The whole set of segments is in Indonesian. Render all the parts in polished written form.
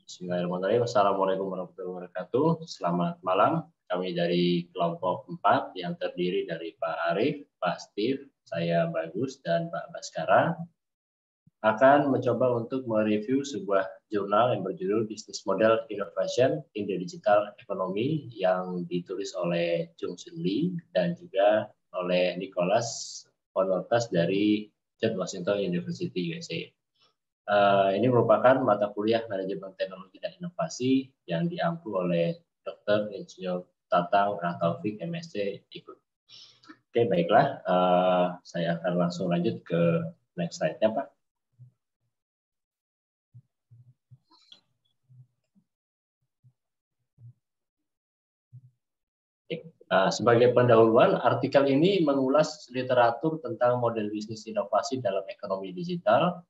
Bismillahirrahmanirrahim. Assalamualaikum warahmatullahi wabarakatuh. Selamat malam. Kami dari kelompok 4 yang terdiri dari Pak Arif, Pak Steve, saya Bagus, dan Pak Baskara akan mencoba untuk mereview sebuah jurnal yang berjudul Business Model Innovation in the Digital Economy yang ditulis oleh Jung Sun Lee dan juga oleh Nicholas Honortas dari George Washington University USA. Ini merupakan mata kuliah manajemen teknologi dan inovasi yang diampu oleh Dr. Insinyur Tatang Taufik MSc ikut. Oke, baiklah. Saya akan langsung lanjut ke next slide-nya, Pak. Sebagai pendahuluan, artikel ini mengulas literatur tentang model bisnis inovasi dalam ekonomi digital.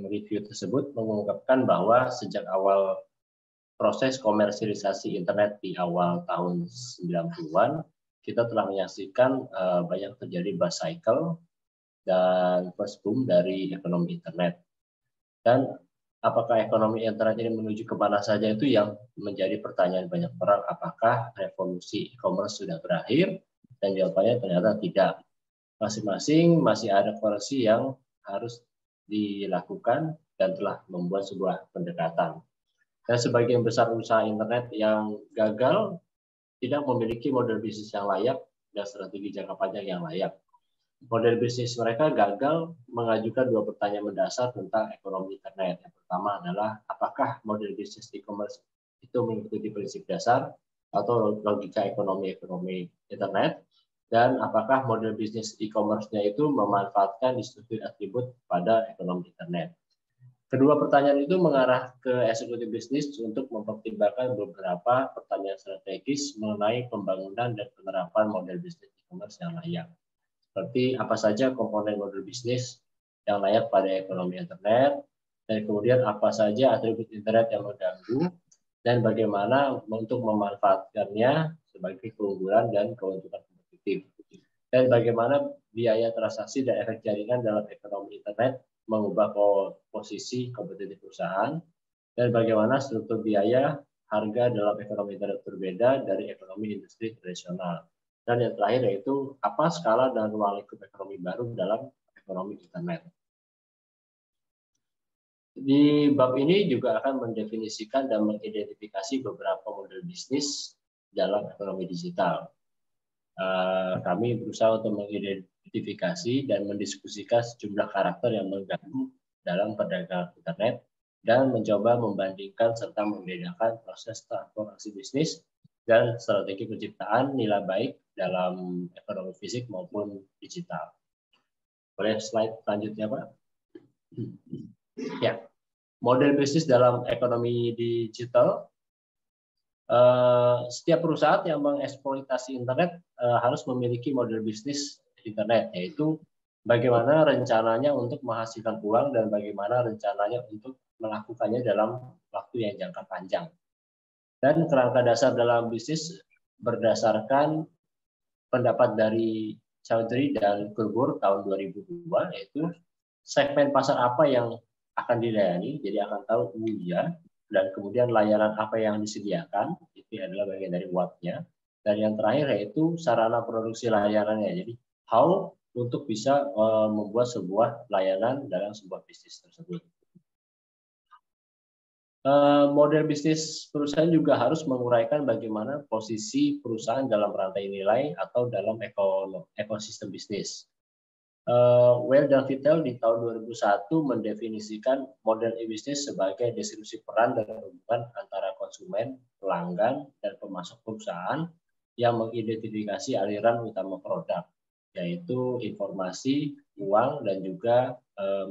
Review tersebut mengungkapkan bahwa sejak awal proses komersialisasi internet di awal tahun 90-an, kita telah menyaksikan banyak terjadi buzz cycle dan first boom dari ekonomi internet. Dan apakah ekonomi internet ini menuju ke mana saja itu yang menjadi pertanyaan banyak orang. Apakah revolusi e-commerce sudah berakhir? Dan jawabannya ternyata tidak. Masing-masing masih ada versi yang harus dilakukan dan telah membuat sebuah pendekatan. Dan sebagian besar usaha internet yang gagal tidak memiliki model bisnis yang layak dan strategi jangka panjang yang layak. Model bisnis mereka gagal mengajukan dua pertanyaan mendasar tentang ekonomi internet. Yang pertama adalah, apakah model bisnis e-commerce itu mengikuti prinsip dasar atau logika ekonomi internet? Dan apakah model bisnis e-commerce-nya itu memanfaatkan distribusi atribut pada ekonomi internet? Kedua pertanyaan itu mengarah ke eksekutif bisnis untuk mempertimbangkan beberapa pertanyaan strategis mengenai pembangunan dan penerapan model bisnis e-commerce yang layak. Seperti apa saja komponen model bisnis yang layak pada ekonomi internet, dan kemudian apa saja atribut internet yang mengganggu, dan bagaimana untuk memanfaatkannya sebagai keunggulan dan keuntungan kompetitif. Dan bagaimana biaya transaksi dan efek jaringan dalam ekonomi internet mengubah posisi kompetitif perusahaan, dan bagaimana struktur biaya harga dalam ekonomi internet berbeda dari ekonomi industri tradisional. Dan yang terakhir yaitu apa skala dan ruang lingkup ekonomi baru dalam ekonomi internet. Di bab ini juga akan mendefinisikan dan mengidentifikasi beberapa model bisnis dalam ekonomi digital. Kami berusaha untuk mengidentifikasi dan mendiskusikan sejumlah karakter yang mengganggu dalam perdagangan internet dan mencoba membandingkan serta membedakan proses transformasi bisnis dan strategi penciptaan nilai baik dalam ekonomi fisik maupun digital. Boleh slide selanjutnya, Pak? Ya, model bisnis dalam ekonomi digital. Setiap perusahaan yang mengeksploitasi internet harus memiliki model bisnis internet, yaitu bagaimana rencananya untuk menghasilkan uang dan bagaimana rencananya untuk melakukannya dalam waktu yang jangka panjang. Dan kerangka dasar dalam bisnis berdasarkan pendapat dari Chaudhry dan Kurbur tahun 2002, yaitu segmen pasar apa yang akan dilayani, jadi akan tahu ya, dan kemudian layanan apa yang disediakan, itu adalah bagian dari what-nya. Dan yang terakhir yaitu sarana produksi layanannya, jadi how untuk bisa membuat sebuah layanan dalam sebuah bisnis tersebut. Model bisnis perusahaan juga harus menguraikan bagaimana posisi perusahaan dalam rantai nilai atau dalam ekosistem bisnis. Well dan Vittel di tahun 2001 mendefinisikan model e-bisnis sebagai distribusi peran dan hubungan antara konsumen, pelanggan, dan pemasok perusahaan yang mengidentifikasi aliran utama produk, yaitu informasi, uang, dan juga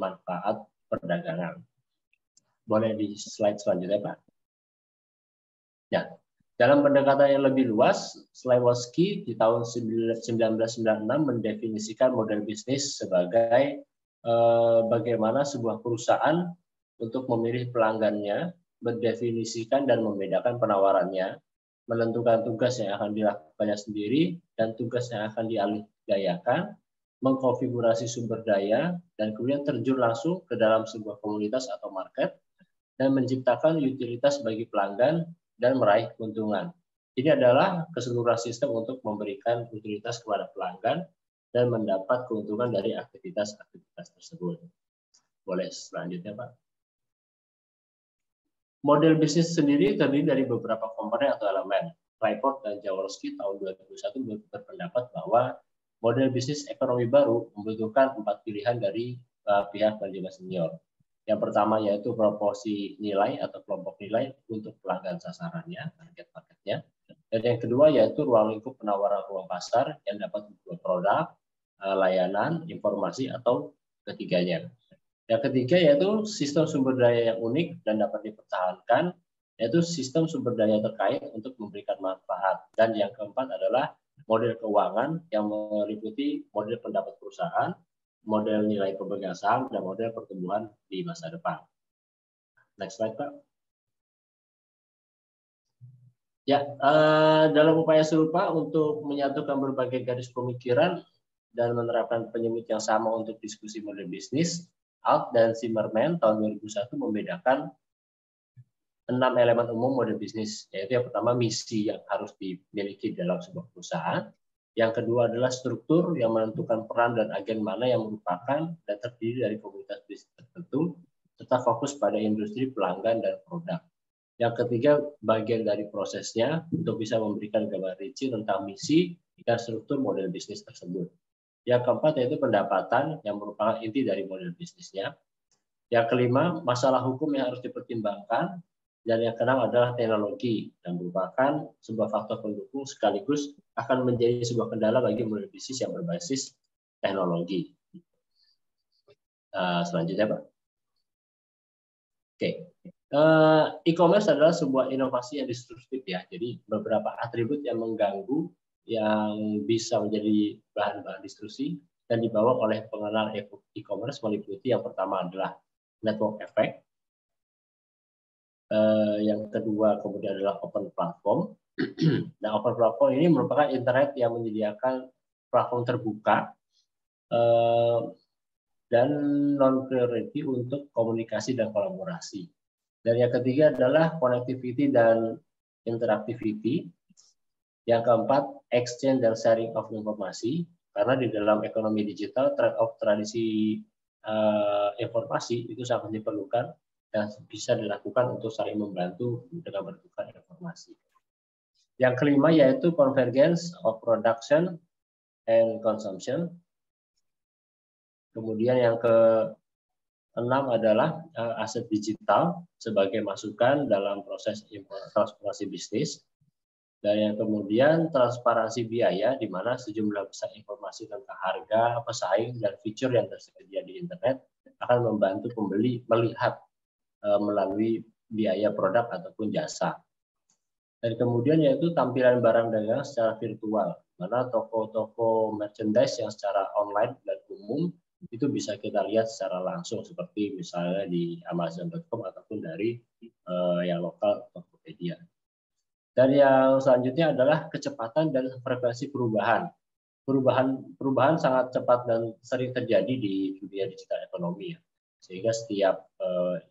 manfaat perdagangan. Boleh di slide selanjutnya, Pak? Ya. Dalam pendekatan yang lebih luas, Slawowski di tahun 1996 mendefinisikan model bisnis sebagai bagaimana sebuah perusahaan untuk memilih pelanggannya, mendefinisikan dan membedakan penawarannya, menentukan tugas yang akan dilakukannya sendiri dan tugas yang akan dialihgayakan, mengkonfigurasi sumber daya, dan kemudian terjun langsung ke dalam sebuah komunitas atau market, dan menciptakan utilitas bagi pelanggan dan meraih keuntungan. Ini adalah keseluruhan sistem untuk memberikan utilitas kepada pelanggan dan mendapat keuntungan dari aktivitas-aktivitas tersebut. Boleh selanjutnya, Pak. Model bisnis sendiri terdiri dari beberapa komponen atau elemen. Raiport dan Jaworski tahun 2001 berpendapat bahwa model bisnis ekonomi baru membutuhkan 4 pilihan dari pihak manajemen senior. Yang pertama yaitu proporsi nilai atau kelompok nilai untuk pelanggan sasarannya, target marketnya. Dan yang kedua yaitu ruang lingkup penawaran ruang pasar yang dapat membuat produk, layanan, informasi, atau ketiganya. Yang ketiga yaitu sistem sumber daya yang unik dan dapat dipertahankan, yaitu sistem sumber daya terkait untuk memberikan manfaat. Dan yang keempat adalah model keuangan yang meliputi model pendapat perusahaan, model nilai pemegang saham, dan model pertumbuhan di masa depan. Next slide, Pak. Ya, dalam upaya serupa untuk menyatukan berbagai garis pemikiran dan menerapkan penyebut yang sama untuk diskusi model bisnis, Alt dan Zimmerman tahun 2001 membedakan 6 elemen umum model bisnis, yaitu yang pertama misi yang harus dimiliki dalam sebuah perusahaan, yang kedua adalah struktur yang menentukan peran dan agen mana yang merupakan dan terdiri dari komunitas bisnis tertentu, serta fokus pada industri, pelanggan, dan produk. Yang ketiga, bagian dari prosesnya untuk bisa memberikan gambar rinci tentang misi dan struktur model bisnis tersebut. Yang keempat yaitu pendapatan yang merupakan inti dari model bisnisnya. Yang kelima, masalah hukum yang harus dipertimbangkan. Dan yang keenam adalah teknologi yang merupakan sebuah faktor pendukung sekaligus akan menjadi sebuah kendala bagi model bisnis yang berbasis teknologi. Selanjutnya, Pak. Oke. E-commerce adalah sebuah inovasi yang disruptif ya. Jadi beberapa atribut yang mengganggu yang bisa menjadi bahan-bahan diskusi dan dibawa oleh pengenalan e-commerce meliputi yang pertama adalah network effect, yang kedua kemudian adalah open platform. Nah, open platform ini merupakan internet yang menyediakan platform terbuka dan non-priority untuk komunikasi dan kolaborasi. Dan yang ketiga adalah connectivity dan interactivity. Yang keempat, exchange dan sharing of informasi. Karena di dalam ekonomi digital, trade-off tradisi informasi itu sangat diperlukan dan bisa dilakukan untuk saling membantu dengan bertukar informasi. Yang kelima yaitu convergence of production and consumption. Kemudian yang keenam adalah aset digital sebagai masukan dalam proses transformasi bisnis. Dan yang kemudian transparansi biaya, di mana sejumlah besar informasi tentang harga, pesaing, dan fitur yang tersedia di internet akan membantu pembeli melihat melalui biaya produk ataupun jasa. Dan kemudian yaitu tampilan barang dagangan secara virtual, mana toko-toko merchandise yang secara online dan umum itu bisa kita lihat secara langsung seperti misalnya di Amazon.com ataupun dari yang lokal Tokopedia. Dan yang selanjutnya adalah kecepatan dan frekuensi perubahan. Perubahan sangat cepat dan sering terjadi di dunia digital ekonomi ya. Sehingga setiap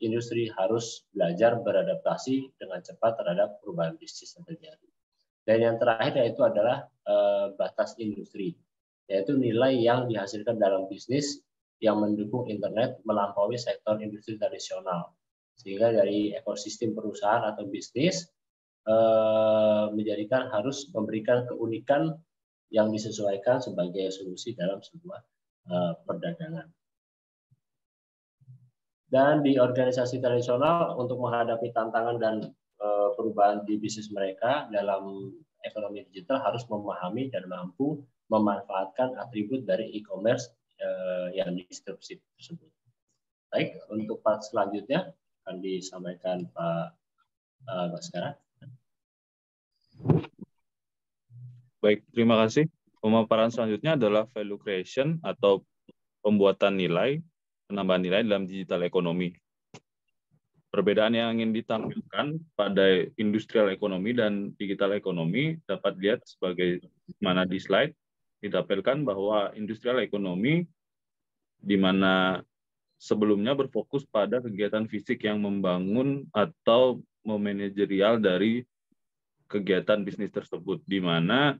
industri harus belajar beradaptasi dengan cepat terhadap perubahan bisnis yang terjadi. Dan yang terakhir yaitu adalah batas industri, yaitu nilai yang dihasilkan dalam bisnis yang mendukung internet melampaui sektor industri tradisional. Sehingga dari ekosistem perusahaan atau bisnis menjadikan harus memberikan keunikan yang disesuaikan sebagai solusi dalam sebuah perdagangan. Dan di organisasi tradisional untuk menghadapi tantangan dan perubahan di bisnis mereka dalam ekonomi digital harus memahami dan mampu memanfaatkan atribut dari e-commerce yang disruptif tersebut. Baik, untuk part selanjutnya akan disampaikan Pak Baskara. Baik, terima kasih. Pemaparan selanjutnya adalah value creation atau pembuatan nilai, penambahan nilai dalam digital ekonomi. Perbedaan yang ingin ditampilkan pada industrial ekonomi dan digital ekonomi dapat dilihat sebagai mana di slide ditampilkan bahwa industrial ekonomi di mana sebelumnya berfokus pada kegiatan fisik yang membangun atau memanajerial dari kegiatan bisnis tersebut, di mana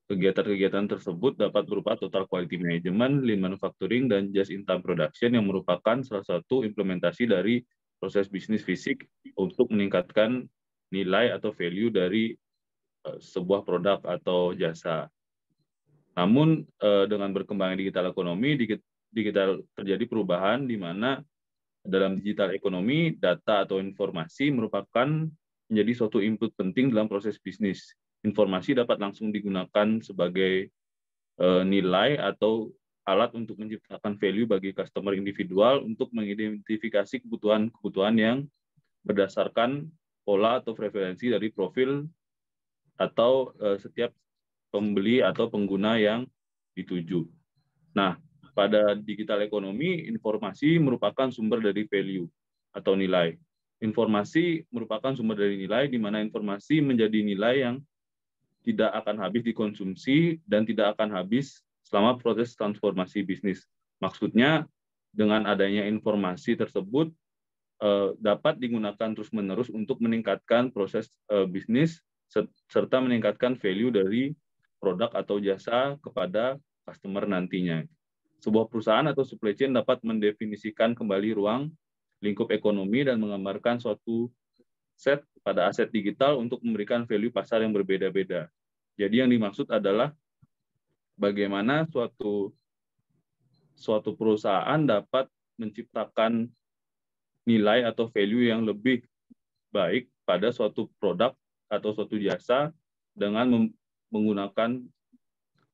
kegiatan-kegiatan tersebut dapat berupa total quality management, lean manufacturing, dan just-in-time production yang merupakan salah satu implementasi dari proses bisnis fisik untuk meningkatkan nilai atau value dari sebuah produk atau jasa. Namun dengan berkembangnya digital ekonomi, terjadi perubahan di mana dalam digital ekonomi, data atau informasi merupakan menjadi suatu input penting dalam proses bisnis. Informasi dapat langsung digunakan sebagai nilai atau alat untuk menciptakan value bagi customer individual untuk mengidentifikasi kebutuhan-kebutuhan yang berdasarkan pola atau preferensi dari profil atau setiap pembeli atau pengguna yang dituju. Nah, pada digital ekonomi, informasi merupakan sumber dari value atau nilai. Informasi merupakan sumber dari nilai, di mana informasi menjadi nilai yang tidak akan habis dikonsumsi dan tidak akan habis selama proses transformasi bisnis. Maksudnya, dengan adanya informasi tersebut dapat digunakan terus-menerus untuk meningkatkan proses bisnis serta meningkatkan value dari produk atau jasa kepada customer nantinya. Sebuah perusahaan atau supply chain dapat mendefinisikan kembali ruang lingkup ekonomi dan menggambarkan suatu set pada aset digital untuk memberikan value pasar yang berbeda-beda. Jadi yang dimaksud adalah bagaimana suatu perusahaan dapat menciptakan nilai atau value yang lebih baik pada suatu produk atau suatu jasa dengan menggunakan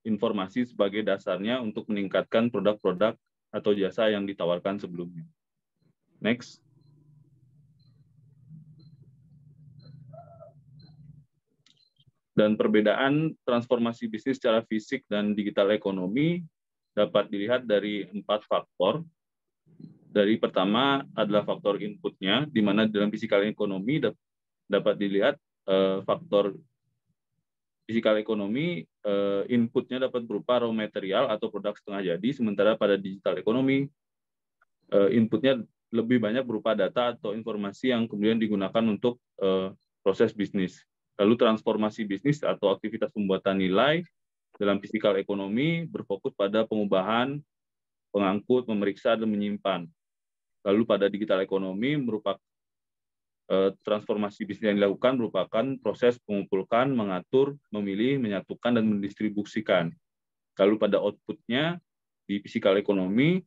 informasi sebagai dasarnya untuk meningkatkan produk-produk atau jasa yang ditawarkan sebelumnya. Next. Dan perbedaan transformasi bisnis secara fisik dan digital ekonomi dapat dilihat dari 4 faktor. Dari pertama adalah faktor inputnya, di mana dalam fisikal ekonomi dapat dilihat faktor fisikal ekonomi, inputnya dapat berupa raw material atau produk setengah jadi, sementara pada digital ekonomi, inputnya lebih banyak berupa data atau informasi yang kemudian digunakan untuk proses bisnis. Lalu transformasi bisnis atau aktivitas pembuatan nilai dalam fisikal ekonomi berfokus pada pengubahan, pengangkut, memeriksa, dan menyimpan. Lalu pada digital ekonomi merupakan transformasi bisnis yang dilakukan merupakan proses mengumpulkan, mengatur, memilih, menyatukan, dan mendistribusikan. Lalu pada outputnya di fisikal ekonomi,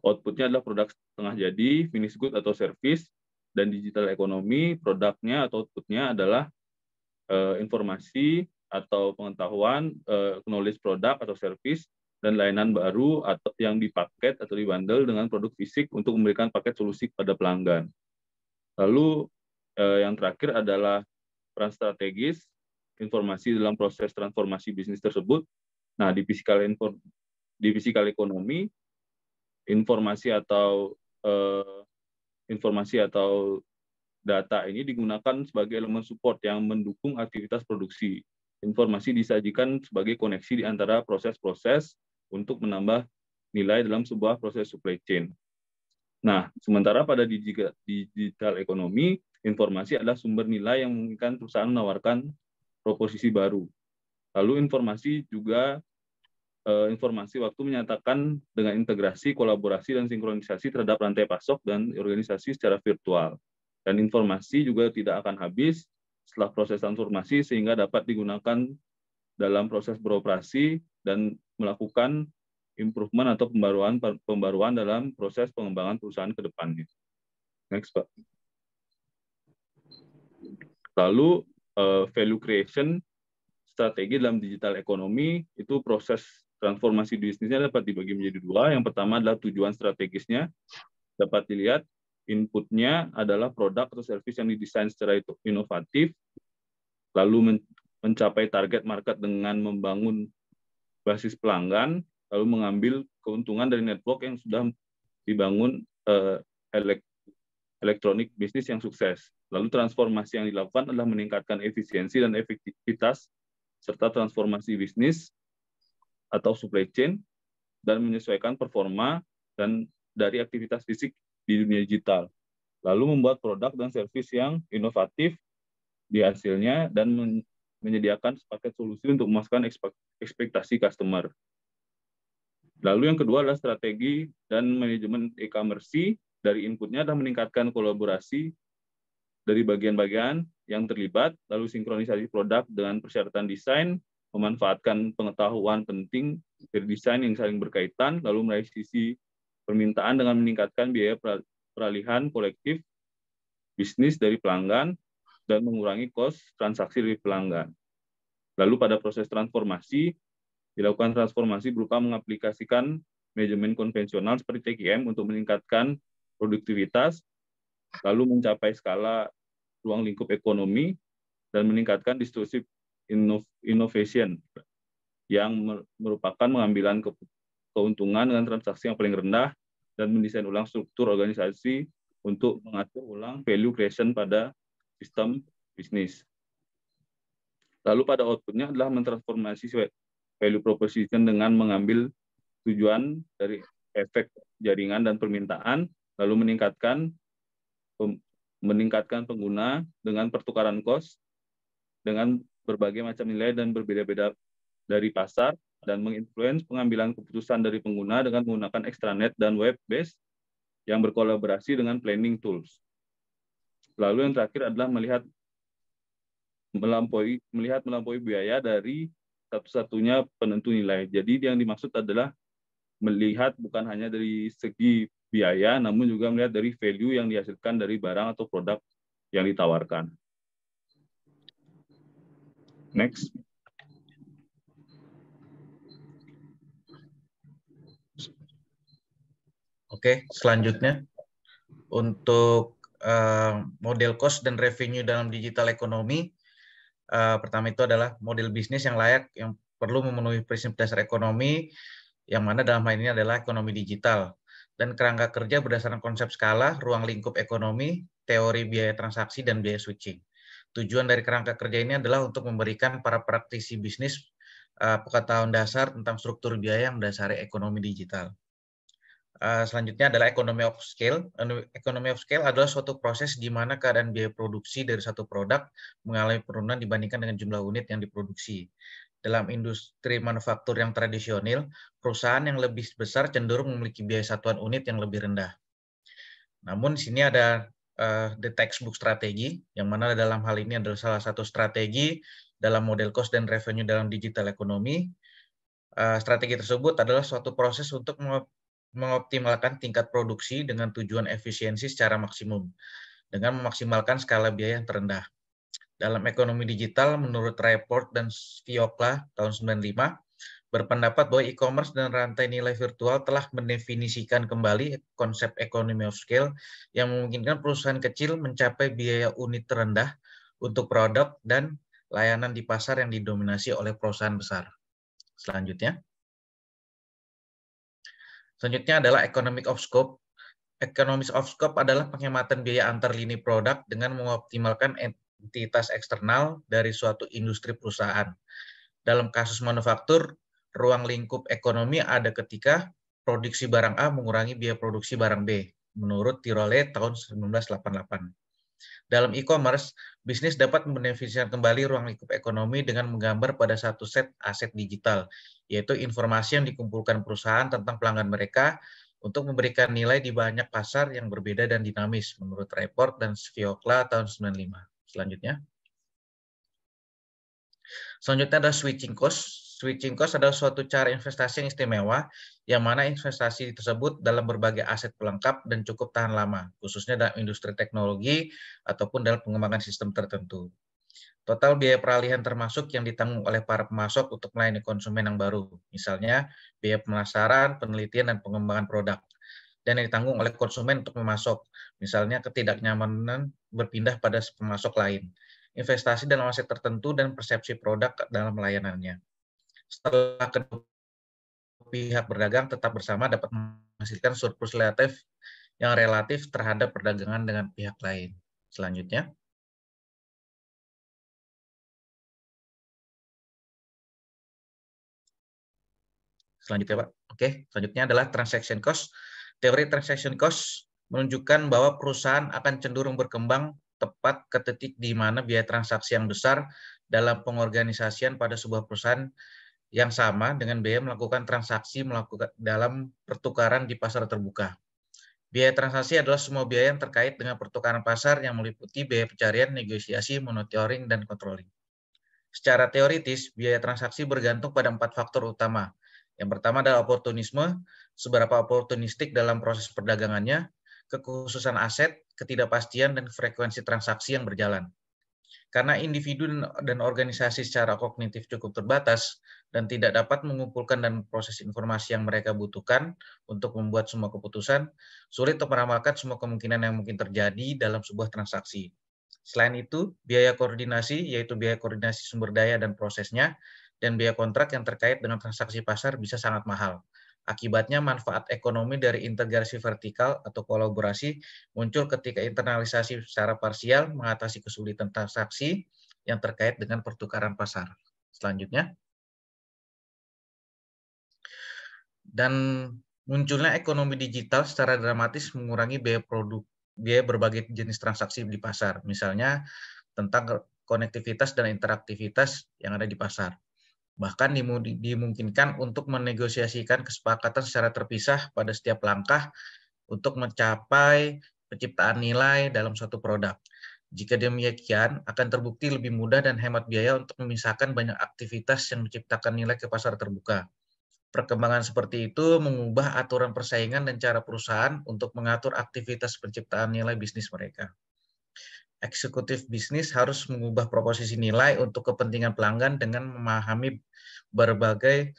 outputnya adalah produk setengah jadi, finished good atau service, dan digital ekonomi produknya atau outputnya adalah informasi atau pengetahuan, knowledge product atau service, dan layanan baru atau yang dipaket atau dibundle dengan produk fisik untuk memberikan paket solusi kepada pelanggan. Lalu yang terakhir adalah peran strategis informasi dalam proses transformasi bisnis tersebut. Nah, di fisikal ekonomi, informasi atau data ini digunakan sebagai elemen support yang mendukung aktivitas produksi. Informasi disajikan sebagai koneksi di antara proses-proses untuk menambah nilai dalam sebuah proses supply chain. Nah, sementara pada digital ekonomi, informasi adalah sumber nilai yang memungkinkan perusahaan menawarkan proposisi baru. Lalu informasi waktu menyatakan dengan integrasi, kolaborasi, dan sinkronisasi terhadap rantai pasok dan organisasi secara virtual. Dan informasi juga tidak akan habis setelah proses transformasi sehingga dapat digunakan dalam proses beroperasi dan melakukan improvement atau pembaruan dalam proses pengembangan perusahaan ke depannya. Next, Pak. Lalu value creation strategi dalam digital ekonomi itu proses transformasi bisnisnya dapat dibagi menjadi 2. Yang pertama adalah tujuan strategisnya. Dapat dilihat inputnya adalah produk atau service yang didesain secara inovatif, lalu mencapai target market dengan membangun basis pelanggan, lalu mengambil keuntungan dari network yang sudah dibangun elektronik bisnis yang sukses. Lalu transformasi yang dilakukan adalah meningkatkan efisiensi dan efektivitas serta transformasi bisnis atau supply chain dan menyesuaikan performa dan dari aktivitas fisik di dunia digital. Lalu membuat produk dan servis yang inovatif di hasilnya dan menyediakan sepaket solusi untuk memuaskan ekspektasi customer. Lalu yang kedua adalah strategi dan manajemen e-commerce. Dari inputnya adalah meningkatkan kolaborasi dari bagian-bagian yang terlibat, lalu sinkronisasi produk dengan persyaratan desain, memanfaatkan pengetahuan penting dari desain yang saling berkaitan, lalu meraih sisi permintaan dengan meningkatkan biaya peralihan kolektif bisnis dari pelanggan dan mengurangi kos transaksi dari pelanggan. Lalu pada proses transformasi, dilakukan transformasi berupa mengaplikasikan manajemen konvensional seperti TKM untuk meningkatkan produktivitas, lalu mencapai skala ruang lingkup ekonomi, dan meningkatkan disruptive innovation yang merupakan pengambilan keuntungan dengan transaksi yang paling rendah dan mendesain ulang struktur organisasi untuk mengatur ulang value creation pada sistem bisnis. Lalu pada outputnya adalah mentransformasi value proposition dengan mengambil tujuan dari efek jaringan dan permintaan, lalu meningkatkan pengguna dengan pertukaran cost dengan berbagai macam nilai dan berbeda-beda dari pasar, dan menginfluence pengambilan keputusan dari pengguna dengan menggunakan extranet dan web-based yang berkolaborasi dengan planning tools. Lalu yang terakhir adalah melihat melampaui biaya dari satu-satunya penentu nilai. Jadi yang dimaksud adalah melihat bukan hanya dari segi biaya, namun juga melihat dari value yang dihasilkan dari barang atau produk yang ditawarkan. Next. Oke, selanjutnya untuk model cost dan revenue dalam digital ekonomi. Pertama itu adalah model bisnis yang layak, yang perlu memenuhi prinsip dasar ekonomi, yang mana dalam hal ini adalah ekonomi digital. Dan kerangka kerja berdasarkan konsep skala, ruang lingkup ekonomi, teori biaya transaksi, dan biaya switching. Tujuan dari kerangka kerja ini adalah untuk memberikan para praktisi bisnis pengetahuan dasar tentang struktur biaya yang mendasari ekonomi digital. Selanjutnya adalah economy of scale. Economy of scale adalah suatu proses di mana keadaan biaya produksi dari satu produk mengalami penurunan dibandingkan dengan jumlah unit yang diproduksi. Dalam industri manufaktur yang tradisional, perusahaan yang lebih besar cenderung memiliki biaya satuan unit yang lebih rendah. Namun di sini ada the textbook strategi, yang mana dalam hal ini adalah salah satu strategi dalam model cost dan revenue dalam digital ekonomi. Strategi tersebut adalah suatu proses untuk mengoptimalkan tingkat produksi dengan tujuan efisiensi secara maksimum, dengan memaksimalkan skala biaya yang terendah. Dalam ekonomi digital, menurut Report dan Sviokla tahun 95, berpendapat bahwa e-commerce dan rantai nilai virtual telah mendefinisikan kembali konsep economy of scale yang memungkinkan perusahaan kecil mencapai biaya unit terendah untuk produk dan layanan di pasar yang didominasi oleh perusahaan besar. Selanjutnya adalah economic of scope. Economics of scope adalah penghematan biaya antar lini produk dengan mengoptimalkan entitas eksternal dari suatu industri perusahaan. Dalam kasus manufaktur, ruang lingkup ekonomi ada ketika produksi barang A mengurangi biaya produksi barang B, menurut Tirole tahun 1988. Dalam e-commerce, bisnis dapat mendefinisikan kembali ruang lingkup ekonomi dengan menggambar pada satu set aset digital, yaitu informasi yang dikumpulkan perusahaan tentang pelanggan mereka untuk memberikan nilai di banyak pasar yang berbeda dan dinamis, menurut Report dan Sviokla tahun 95. Selanjutnya ada switching cost. Switching cost adalah suatu cara investasi yang istimewa, yang mana investasi tersebut dalam berbagai aset pelengkap dan cukup tahan lama, khususnya dalam industri teknologi ataupun dalam pengembangan sistem tertentu. Total biaya peralihan termasuk yang ditanggung oleh para pemasok untuk melayani konsumen yang baru, misalnya biaya pemasaran, penelitian, dan pengembangan produk, dan yang ditanggung oleh konsumen untuk memasok, misalnya ketidaknyamanan berpindah pada pemasok lain, investasi dalam aset tertentu, dan persepsi produk dalam layanannya. Setelah kedua pihak berdagang tetap bersama dapat menghasilkan surplus relatif yang relatif terhadap perdagangan dengan pihak lain. Selanjutnya Pak. Oke, selanjutnya adalah transaction cost. Teori transaction cost menunjukkan bahwa perusahaan akan cenderung berkembang tepat ke titik di mana biaya transaksi yang besar dalam pengorganisasian pada sebuah perusahaan yang sama dengan biaya melakukan transaksi dalam pertukaran di pasar terbuka. Biaya transaksi adalah semua biaya yang terkait dengan pertukaran pasar yang meliputi biaya pencarian, negosiasi, monitoring, dan controlling. Secara teoritis, biaya transaksi bergantung pada 4 faktor utama. Yang pertama adalah oportunisme, seberapa oportunistik dalam proses perdagangannya, kekhususan aset, ketidakpastian, dan frekuensi transaksi yang berjalan. Karena individu dan organisasi secara kognitif cukup terbatas dan tidak dapat mengumpulkan dan proses informasi yang mereka butuhkan untuk membuat semua keputusan, sulit untuk meramalkan semua kemungkinan yang mungkin terjadi dalam sebuah transaksi. Selain itu, biaya koordinasi, yaitu biaya koordinasi sumber daya dan prosesnya, dan biaya kontrak yang terkait dengan transaksi pasar bisa sangat mahal. Akibatnya, manfaat ekonomi dari integrasi vertikal atau kolaborasi muncul ketika internalisasi secara parsial mengatasi kesulitan transaksi yang terkait dengan pertukaran pasar. Selanjutnya, dan munculnya ekonomi digital secara dramatis mengurangi biaya berbagai jenis transaksi di pasar, misalnya tentang konektivitas dan interaktivitas yang ada di pasar. Bahkan dimungkinkan untuk menegosiasikan kesepakatan secara terpisah pada setiap langkah untuk mencapai penciptaan nilai dalam suatu produk. Jika demikian, akan terbukti lebih mudah dan hemat biaya untuk memisahkan banyak aktivitas yang menciptakan nilai ke pasar terbuka. Perkembangan seperti itu mengubah aturan persaingan dan cara perusahaan untuk mengatur aktivitas penciptaan nilai bisnis mereka. Eksekutif bisnis harus mengubah proposisi nilai untuk kepentingan pelanggan dengan memahami berbagai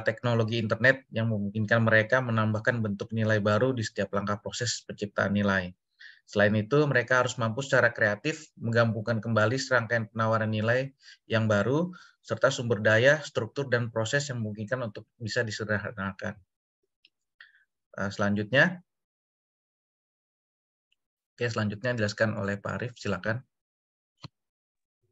teknologi internet yang memungkinkan mereka menambahkan bentuk nilai baru di setiap langkah proses penciptaan nilai. Selain itu, mereka harus mampu secara kreatif menggabungkan kembali serangkaian penawaran nilai yang baru, serta sumber daya, struktur, dan proses yang memungkinkan untuk bisa disederhanakan. Selanjutnya, dijelaskan oleh Pak Arif, silakan.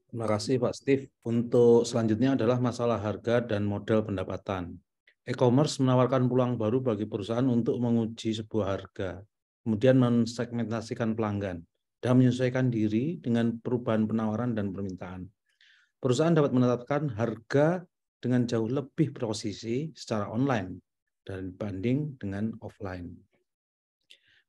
Terima kasih Pak Steve. Untuk selanjutnya adalah masalah harga dan model pendapatan. E-commerce menawarkan peluang baru bagi perusahaan untuk menguji sebuah harga, kemudian mensegmentasikan pelanggan, dan menyesuaikan diri dengan perubahan penawaran dan permintaan. Perusahaan dapat menetapkan harga dengan jauh lebih presisi secara online dibanding dengan offline.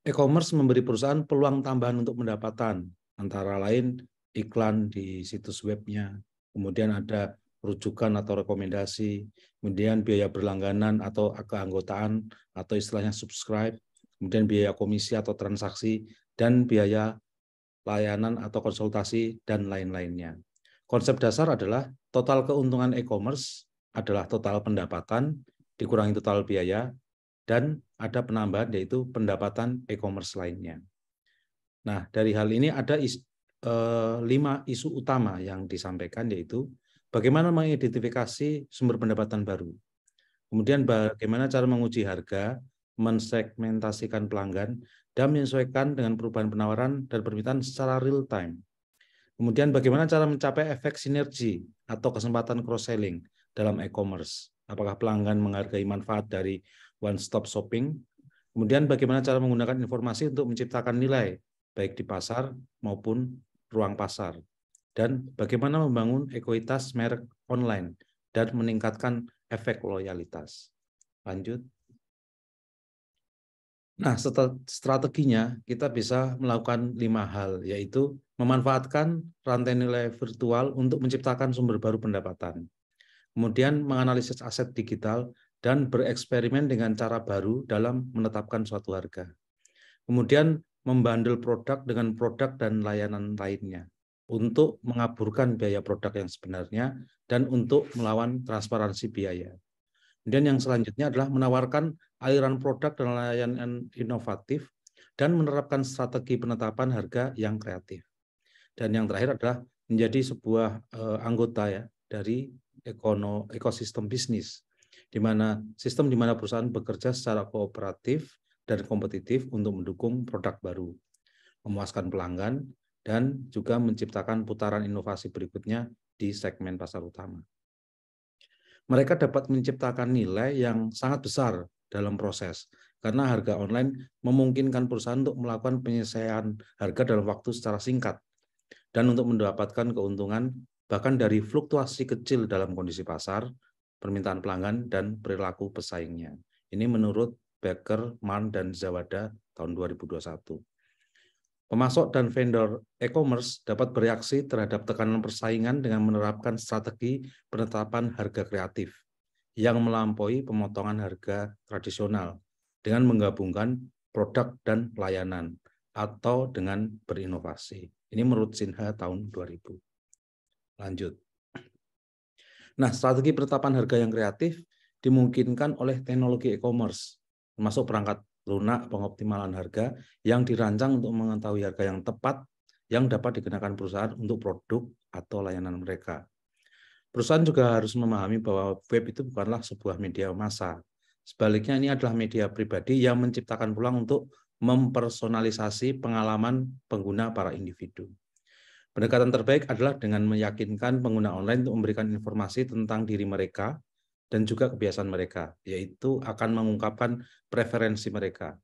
E-commerce memberi perusahaan peluang tambahan untuk pendapatan, antara lain iklan di situs webnya, kemudian ada rujukan atau rekomendasi, kemudian biaya berlangganan atau keanggotaan atau istilahnya subscribe, kemudian biaya komisi atau transaksi, dan biaya layanan atau konsultasi, dan lain-lainnya. Konsep dasar adalah total keuntungan e-commerce adalah total pendapatan dikurangi total biaya, dan ada penambahan yaitu pendapatan e-commerce lainnya. Nah, dari hal ini ada 5 isu utama yang disampaikan, yaitu bagaimana mengidentifikasi sumber pendapatan baru, kemudian bagaimana cara menguji harga, mensegmentasikan pelanggan, dan menyesuaikan dengan perubahan penawaran dan permintaan secara real time. Kemudian bagaimana cara mencapai efek sinergi atau kesempatan cross-selling dalam e-commerce. Apakah pelanggan menghargai manfaat dari one-stop shopping? Kemudian bagaimana cara menggunakan informasi untuk menciptakan nilai, baik di pasar maupun ruang pasar. Dan bagaimana membangun ekuitas merek online dan meningkatkan efek loyalitas. Lanjut. Nah, strateginya kita bisa melakukan 5 hal, yaitu memanfaatkan rantai nilai virtual untuk menciptakan sumber baru pendapatan. Kemudian menganalisis aset digital dan bereksperimen dengan cara baru dalam menetapkan suatu harga. Kemudian membandel produk dengan produk dan layanan lainnya untuk mengaburkan biaya produk yang sebenarnya dan untuk melawan transparansi biaya. Dan yang selanjutnya adalah menawarkan aliran produk dan layanan inovatif dan menerapkan strategi penetapan harga yang kreatif. Dan yang terakhir adalah menjadi sebuah anggota ya dari ekosistem bisnis, di mana sistem di mana perusahaan bekerja secara kooperatif dan kompetitif untuk mendukung produk baru, memuaskan pelanggan, dan juga menciptakan putaran inovasi berikutnya di segmen pasar utama. Mereka dapat menciptakan nilai yang sangat besar dalam proses, karena harga online memungkinkan perusahaan untuk melakukan penyesuaian harga dalam waktu secara singkat dan untuk mendapatkan keuntungan bahkan dari fluktuasi kecil dalam kondisi pasar, permintaan pelanggan, dan perilaku pesaingnya. Ini menurut Becker, Mann, dan Zawada tahun 2021. Pemasok dan vendor e-commerce dapat bereaksi terhadap tekanan persaingan dengan menerapkan strategi penetapan harga kreatif yang melampaui pemotongan harga tradisional dengan menggabungkan produk dan layanan atau dengan berinovasi. Ini menurut Sinha tahun 2000. Lanjut. Nah, strategi penetapan harga yang kreatif dimungkinkan oleh teknologi e-commerce, termasuk perangkat lunak pengoptimalan harga yang dirancang untuk mengetahui harga yang tepat yang dapat dikenakan perusahaan untuk produk atau layanan mereka. Perusahaan juga harus memahami bahwa web itu bukanlah sebuah media massa. Sebaliknya ini adalah media pribadi yang menciptakan peluang untuk mempersonalisasi pengalaman pengguna para individu. Pendekatan terbaik adalah dengan meyakinkan pengguna online untuk memberikan informasi tentang diri mereka dan juga kebiasaan mereka, yaitu akan mengungkapkan preferensi mereka.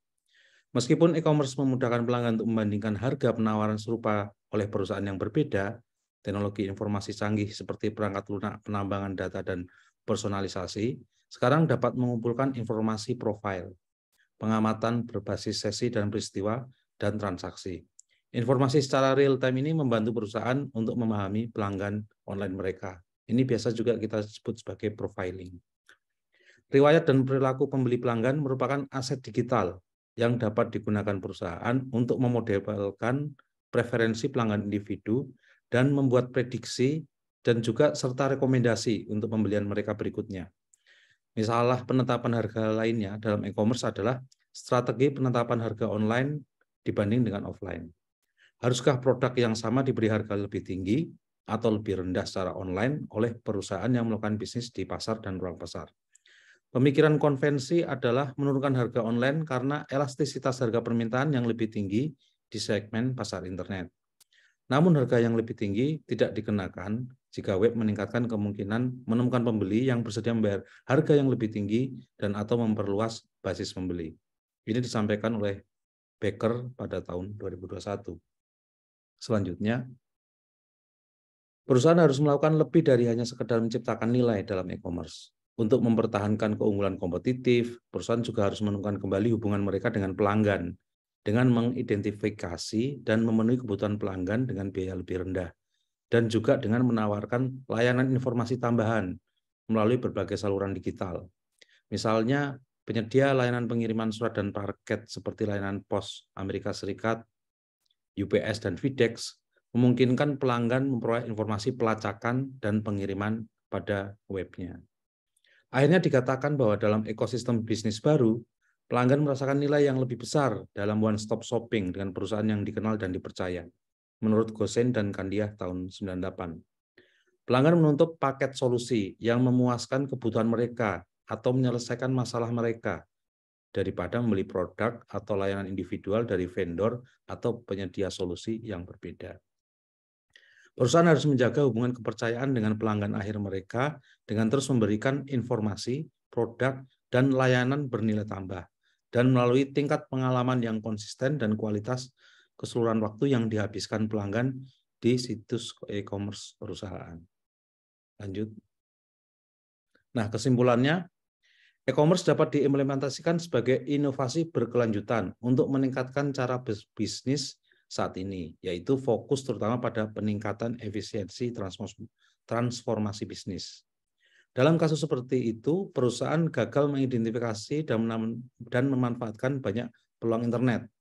Meskipun e-commerce memudahkan pelanggan untuk membandingkan harga penawaran serupa oleh perusahaan yang berbeda, teknologi informasi canggih seperti perangkat lunak penambangan data dan personalisasi sekarang dapat mengumpulkan informasi profil, pengamatan berbasis sesi dan peristiwa, dan transaksi. Informasi secara real-time ini membantu perusahaan untuk memahami pelanggan online mereka. Ini biasa juga kita sebut sebagai profiling. Riwayat dan perilaku pembeli pelanggan merupakan aset digital yang dapat digunakan perusahaan untuk memodelkan preferensi pelanggan individu dan membuat prediksi dan juga serta rekomendasi untuk pembelian mereka berikutnya. Misalnya penetapan harga lainnya dalam e-commerce adalah strategi penetapan harga online dibanding dengan offline. Haruskah produk yang sama diberi harga lebih tinggi atau lebih rendah secara online oleh perusahaan yang melakukan bisnis di pasar dan ruang pasar? Pemikiran konvensi adalah menurunkan harga online karena elastisitas harga permintaan yang lebih tinggi di segmen pasar internet. Namun harga yang lebih tinggi tidak dikenakan jika web meningkatkan kemungkinan menemukan pembeli yang bersedia membayar harga yang lebih tinggi dan atau memperluas basis pembeli. Ini disampaikan oleh Becker pada tahun 2021. Selanjutnya, perusahaan harus melakukan lebih dari hanya sekedar menciptakan nilai dalam e-commerce. Untuk mempertahankan keunggulan kompetitif, perusahaan juga harus menemukan kembali hubungan mereka dengan pelanggan dengan mengidentifikasi dan memenuhi kebutuhan pelanggan dengan biaya lebih rendah, dan juga dengan menawarkan layanan informasi tambahan melalui berbagai saluran digital. Misalnya, penyedia layanan pengiriman surat dan paket seperti layanan pos Amerika Serikat, UPS, dan FedEx memungkinkan pelanggan memperoleh informasi pelacakan dan pengiriman pada webnya. Akhirnya dikatakan bahwa dalam ekosistem bisnis baru, pelanggan merasakan nilai yang lebih besar dalam one-stop shopping dengan perusahaan yang dikenal dan dipercaya. Menurut Gosen dan Kandiah tahun 98. Pelanggan menuntut paket solusi yang memuaskan kebutuhan mereka atau menyelesaikan masalah mereka daripada membeli produk atau layanan individual dari vendor atau penyedia solusi yang berbeda. Perusahaan harus menjaga hubungan kepercayaan dengan pelanggan akhir mereka dengan terus memberikan informasi, produk, dan layanan bernilai tambah, dan melalui tingkat pengalaman yang konsisten dan kualitas keseluruhan waktu yang dihabiskan pelanggan di situs e-commerce perusahaan. Lanjut. Nah, kesimpulannya, e-commerce dapat diimplementasikan sebagai inovasi berkelanjutan untuk meningkatkan cara bisnis saat ini, yaitu fokus terutama pada peningkatan efisiensi transformasi bisnis. Dalam kasus seperti itu, perusahaan gagal mengidentifikasi dan memanfaatkan banyak peluang internet.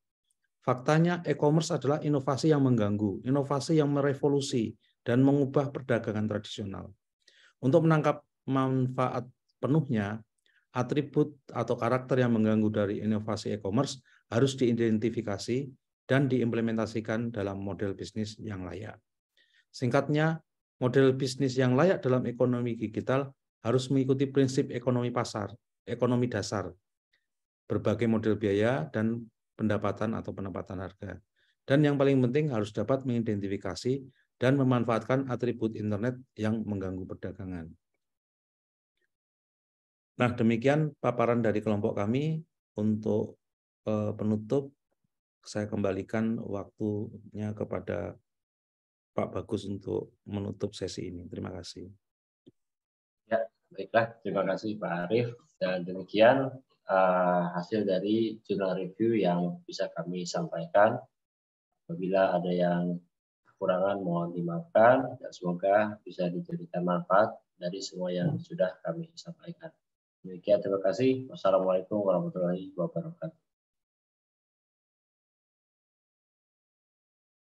Faktanya, e-commerce adalah inovasi yang mengganggu, inovasi yang merevolusi, dan mengubah perdagangan tradisional. Untuk menangkap manfaat penuhnya, atribut atau karakter yang mengganggu dari inovasi e-commerce harus diidentifikasi dan diimplementasikan dalam model bisnis yang layak. Singkatnya, model bisnis yang layak dalam ekonomi digital harus mengikuti prinsip ekonomi pasar, ekonomi dasar, berbagai model biaya, dan pendapatan atau penempatan harga. Dan yang paling penting harus dapat mengidentifikasi dan memanfaatkan atribut internet yang mengganggu perdagangan. Nah, demikian paparan dari kelompok kami. Untuk penutup, saya kembalikan waktunya kepada Pak Bagus untuk menutup sesi ini. Terima kasih. Ya, baiklah. Terima kasih Pak Arief. Dan demikian hasil dari jurnal review yang bisa kami sampaikan. Apabila ada yang kekurangan mohon dimaafkan, dan semoga bisa dijadikan manfaat dari semua yang sudah kami sampaikan. Demikian, terima kasih. Wassalamualaikum warahmatullahi wabarakatuh.